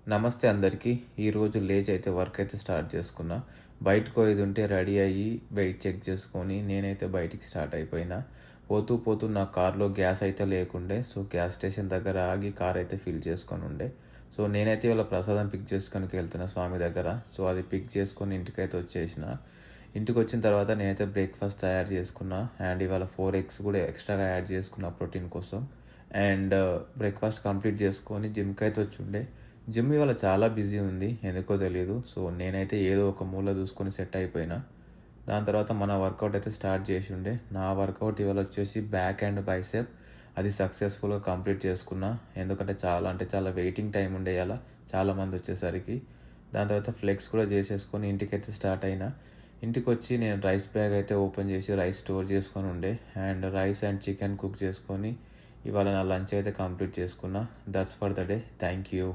నమస్తే అందరికీ. ఈరోజు లేచి అయితే వర్క్ అయితే స్టార్ట్ చేసుకున్నా. బయటకు పోయేది ఉంటే రెడీ అయ్యి వెయిట్ చెక్ చేసుకొని నేనైతే బయటికి స్టార్ట్ అయిపోయినా. పోతూ పోతూ నా కార్‌లో గ్యాస్ అయితే లేకుండే. సో, గ్యాస్ స్టేషన్ దగ్గర ఆగి కార్ అయితే ఫిల్ చేసుకొని ఉండే. సో, నేనైతే ఇవాళ ప్రసాదం పిక్ చేసుకోనికి వెళ్తున్నా స్వామి దగ్గర. సో, అది పిక్ చేసుకొని ఇంటికైతే వచ్చేసిన. ఇంటికొచ్చిన తర్వాత నేనైతే బ్రేక్‌ఫాస్ట్ తయారు చేసుకున్నా. అండ్ ఇవాళ 4 ఎగ్స్ కూడా ఎక్స్ట్రాగా యాడ్ చేసుకున్నా ప్రోటీన్ కోసం. అండ్ బ్రేక్‌ఫాస్ట్ కంప్లీట్ చేసుకొని జిమ్‌కైతే వచ్చుండే. జిమ్ ఇవాళ చాలా బిజీ ఉంది. ఎందుకో తెలీదు. సో, నేనైతే ఏదో ఒక మూల చూసుకొని సెట్ అయిపోయినా. దాని తర్వాత మన వర్కౌట్ అయితే స్టార్ట్ చేసి ఉండే. నా వర్కౌట్ ఇవాళ వచ్చేసి బ్యాక్ అండ్ బైసెప్. అది సక్సెస్‌ఫుల్‌గా కంప్లీట్ చేసుకున్నా. ఎందుకంటే చాలా అంటే చాలా వెయిటింగ్ టైం ఉండే ఇయాల చాలామంది వచ్చేసరికి. దాని తర్వాత ఫ్లెక్స్ కూడా చేసేసుకొని ఇంటికైతే స్టార్ట్ అయినా. ఇంటికొచ్చి నేను రైస్ బ్యాగ్ అయితే ఓపెన్ చేసి రైస్ స్టోర్ చేసుకొని ఉండే. And rice and chicken cook చేసుకొని ఇవాళ నా లంచ్ అయితే కంప్లీట్ చేసుకున్నా. That's for the day. Thank you.